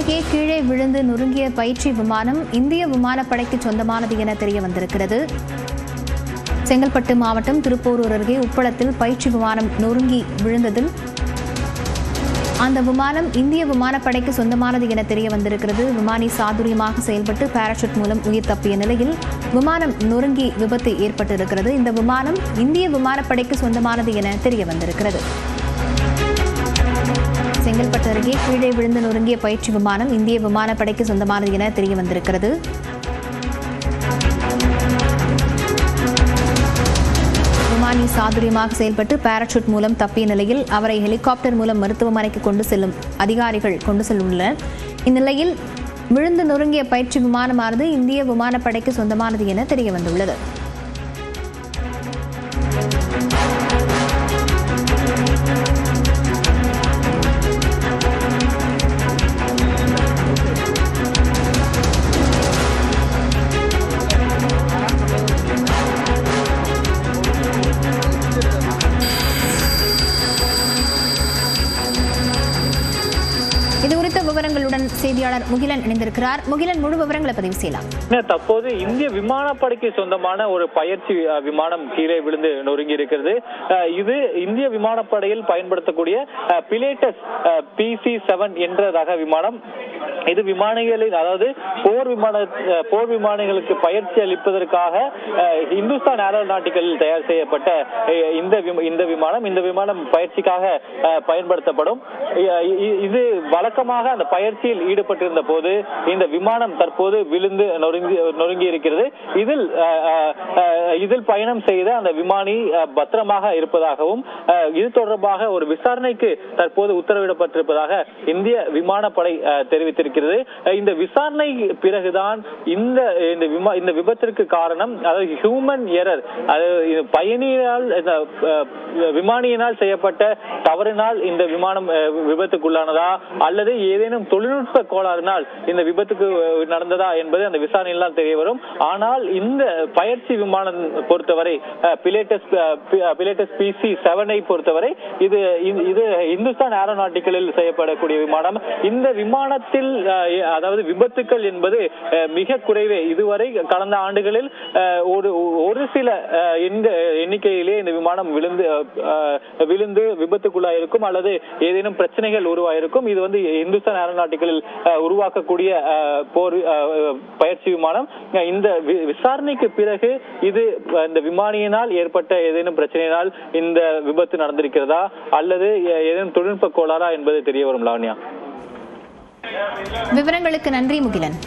அருகே கீழே விழுந்து நொறுங்கிய பயிற்சி விமானம் இந்திய விமானப்படைக்கு சொந்தமானது என தெரிய வந்திருக்கிறது. செங்கல்பட்டு மாவட்டம் திருப்போரூர் அருகே உப்பளத்தில் பயிற்சி விமானம் நொறுங்கி விழுந்ததில் அந்த விமானம் இந்திய விமானப்படைக்கு சொந்தமானது என தெரிய வந்திருக்கிறது. விமானி சாதுரியமாக செயல்பட்டு பாராசூட் மூலம் உயிர் தப்பிய நிலையில் விமானம் நொறுங்கி விபத்து ஏற்பட்டிருக்கிறது. இந்த விமானம் இந்திய விமானப்படைக்கு சொந்தமானது என தெரிய வந்திருக்கிறது. செங்கல்பட்டு அருகே கீழே விழுந்து நொறுங்கிய பயிற்சி விமானம் இந்திய விமானப்படைக்கு சொந்தமானது என தெரிய வந்திருக்கிறது. விமானி சாதுரியமாக செயல்பட்டு பாராசூட் மூலம் தப்பிய நிலையில் அவரை ஹெலிகாப்டர் மூலம் மருத்துவமனைக்கு கொண்டு செல்லும் அதிகாரிகள் கொண்டு செல்லுள்ளனர். இந்நிலையில் விழுந்து நொறுங்கிய பயிற்சி விமானமானது இந்திய விமானப்படைக்கு சொந்தமானது என தெரிய வந்துள்ளது. இதுகுறித்த விவரங்களுடன் செய்தியாளர் முகிலன் இணைந்திருக்கிறார். முகிலன், முழு விவரங்களை பதிவு செய்யலாம். தற்போது இந்திய விமானப்படைக்கு சொந்தமான ஒரு பயிற்சி விமானம் கீழே விழுந்து நொறுங்கி இருக்கிறது. இது இந்திய விமானப்படையில் பயன்படுத்தக்கூடிய பிலேட்டஸ் PC-7 என்ற ரக விமானம். இது விமானிகளின், அதாவது போர் விமானிகளுக்கு பயிற்சி அளிப்பதற்காக இந்துஸ்தான் ஏரோநாட்டிக்கலில் தயார் செய்யப்பட்ட இந்த விமானம் பயிற்சிக்காக பயன்படுத்தப்படும். இது வழக்கமாக அந்த பயிற்சியில் ஈடுபட்டிருந்த போது இந்த விமானம் தற்போது விழுந்து நொறுங்கி இருக்கிறது. இதில் பயணம் செய்த அந்த விமானி பத்திரமாக இருப்பதாகவும் இது தொடர்பாக ஒரு விசாரணைக்கு தற்போது உத்தரவிடப்பட்டிருப்பதாக இந்திய விமானப்படை தெரிவித்திருக்கிறது. இந்த விசாரணை பிறகுதான் இந்த விபத்திற்கு காரணம், அதாவது ஹியூமன் எரர், விமானியினால் செய்யப்பட்ட தவறினால் இந்த விமானம் விபத்துக்குள்ளானதா அல்லது ஏதேனும் தொழில்நுட்ப கோளாறினால் இந்த விபத்துக்கு நடந்ததா என்பது அந்த விசாரணையில் தான் தெரிய வரும். ஆனால் இந்த பயிற்சி விமானம் பொறுத்தவரை பிலேட்டஸ் PC-7 பொறுத்தவரை இது இந்துஸ்தான் ஏரோநாட்டிக்கலில் செய்யப்படக்கூடிய விமானம். இந்த விமானத்தில் அதாவது விபத்துக்கள் என்பது மிக குறைவே. இதுவரை கடந்த ஆண்டுகளில் ஒரு சில எண்ணிக்கையிலே இந்த விமானம் விழுந்து விபத்துக்குள்ளாயிருக்கும் அல்லது ஏதேனும் பிரச்சனைகள் உருவாயிருக்கும். இது இந்துஸ்தான் ஏரோநாட்டிக்கலில் உருவாக்கக்கூடிய பயிற்சி விமானம். இந்த விசாரணைக்கு பிறகு இந்த விமானியினால் ஏற்பட்ட ஏதேனும் பிரச்சனையினால் இந்த விபத்து நடந்திருக்கிறதா அல்லது ஏதேனும் தொழில்நுட்ப கோளாறா என்பது தெரிய வரும். லாவண்யா, விவரங்களுக்கு நன்றி முகிலன்.